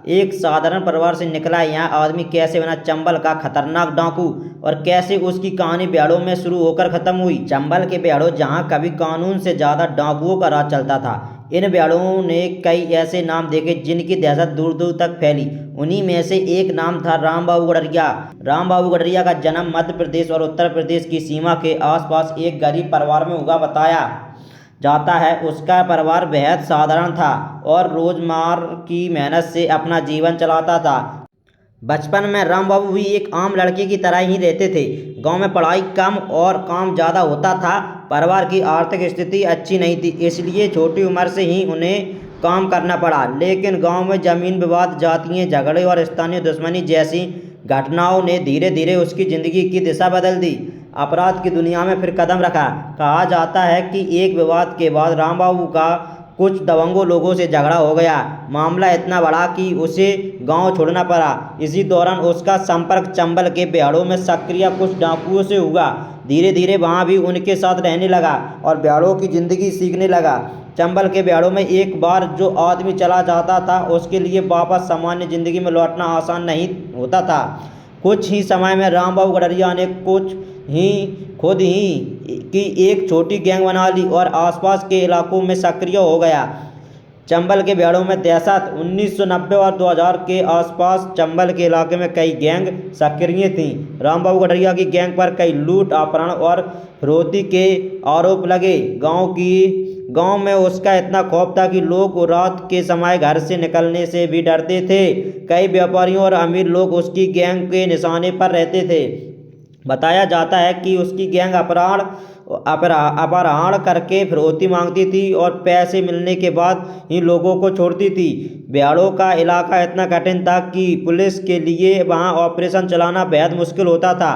एक साधारण परिवार से निकला यहाँ आदमी कैसे बना चंबल का खतरनाक डाकू और कैसे उसकी कहानी बिहाड़ों में शुरू होकर खत्म हुई। चंबल के बिहाड़ों जहाँ कभी कानून से ज़्यादा डाकुओं का राज चलता था। इन बिहाड़ों ने कई ऐसे नाम देखे जिनकी दहशत दूर दूर तक फैली। उन्हीं में से एक नाम था राम बाबू गडरिया। राम बाबू गडरिया का जन्म मध्य प्रदेश और उत्तर प्रदेश की सीमा के आसपास एक गरीब परिवार में हुआ बताया जाता है। उसका परिवार बेहद साधारण था और रोजमर्रा की मेहनत से अपना जीवन चलाता था। बचपन में राम बाबू भी एक आम लड़के की तरह ही रहते थे। गांव में पढ़ाई कम और काम ज़्यादा होता था। परिवार की आर्थिक स्थिति अच्छी नहीं थी, इसलिए छोटी उम्र से ही उन्हें काम करना पड़ा। लेकिन गांव में जमीन विवाद, जातीय झगड़े और स्थानीय दुश्मनी जैसी घटनाओं ने धीरे धीरे उसकी ज़िंदगी की दिशा बदल दी। अपराध की दुनिया में फिर कदम रखा। कहा जाता है कि एक विवाद के बाद राम बाबू का कुछ दबंगों लोगों से झगड़ा हो गया। मामला इतना बड़ा कि उसे गांव छोड़ना पड़ा। इसी दौरान उसका संपर्क चंबल के बिहाड़ों में सक्रिय कुछ डाकुओं से हुआ। धीरे धीरे वहां भी उनके साथ रहने लगा और बिहाड़ों की ज़िंदगी सीखने लगा। चंबल के बिहाड़ों में एक बार जो आदमी चला जाता था उसके लिए वापस सामान्य ज़िंदगी में लौटना आसान नहीं होता था। कुछ ही समय में राम बाबू गडरिया ने खुद ही की एक छोटी गैंग बना ली और आसपास के इलाकों में सक्रिय हो गया। चंबल के बिहाड़ों में दहशत 1990 और 2000 के आसपास चंबल के इलाके में कई गैंग सक्रिय थीं। राम बाबू गडरिया की गैंग पर कई लूट, अपहरण और फिरौती के आरोप लगे। गांव में उसका इतना खौफ था कि लोग रात के समय घर से निकलने से भी डरते थे। कई व्यापारियों और अमीर लोग उसकी गैंग के निशाने पर रहते थे। बताया जाता है कि उसकी गैंग अपहरण करके फिरौती मांगती थी और पैसे मिलने के बाद ही लोगों को छोड़ती थी। बिहाड़ों का इलाका इतना कठिन था कि पुलिस के लिए वहां ऑपरेशन चलाना बेहद मुश्किल होता था।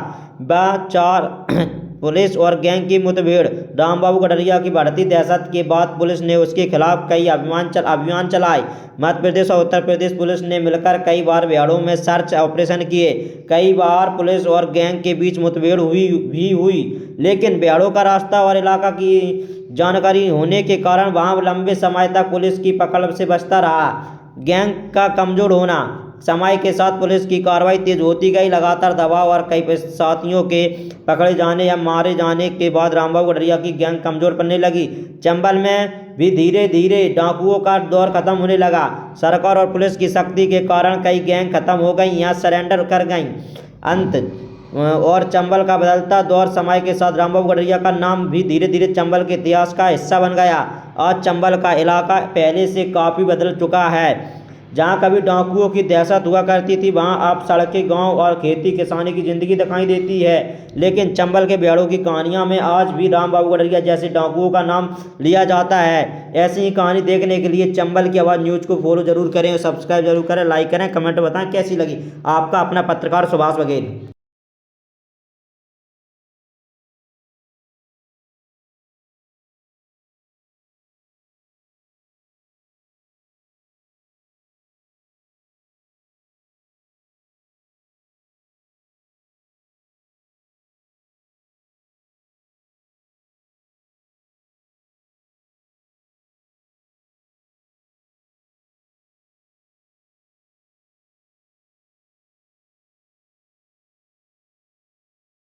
पुलिस और गैंग की मुठभेड़। राम बाबू गडरिया की बढ़ती दहशत के बाद पुलिस ने उसके खिलाफ कई अभियान चलाए। मध्य प्रदेश और उत्तर प्रदेश पुलिस ने मिलकर कई बार बिहाड़ों में सर्च ऑपरेशन किए। कई बार पुलिस और गैंग के बीच मुठभेड़ हुई, लेकिन बिहाड़ों का रास्ता और इलाका की जानकारी होने के कारण वहां लंबे समय तक पुलिस की पकड़ से बचता रहा। गैंग का कमजोर होना। समय के साथ पुलिस की कार्रवाई तेज होती गई। लगातार दबाव और कई साथियों के पकड़े जाने या मारे जाने के बाद राम बाबू गडरिया की गैंग कमजोर पड़ने लगी। चंबल में भी धीरे धीरे डाकुओं का दौर खत्म होने लगा। सरकार और पुलिस की सख्ती के कारण कई गैंग खत्म हो गई या सरेंडर कर गई। अंत और चंबल का बदलता दौर। समय के साथ राम बाबू गडरिया का नाम भी धीरे धीरे चंबल के इतिहास का हिस्सा बन गया। आज चंबल का इलाका पहले से काफ़ी बदल चुका है। जहाँ कभी डाकुओं की दहशत हुआ करती थी वहाँ अब सड़कें, गांव और खेती किसानी की ज़िंदगी दिखाई देती है। लेकिन चंबल के बिहाड़ों की कहानियों में आज भी राम बाबू गडरिया जैसे डाकुओं का नाम लिया जाता है। ऐसी ही कहानी देखने के लिए चंबल की आवाज़ न्यूज़ को फॉलो जरूर करें और सब्सक्राइब जरूर करें, लाइक करें, कमेंट बताएं कैसी लगी। आपका अपना पत्रकार सुभाष बघेल।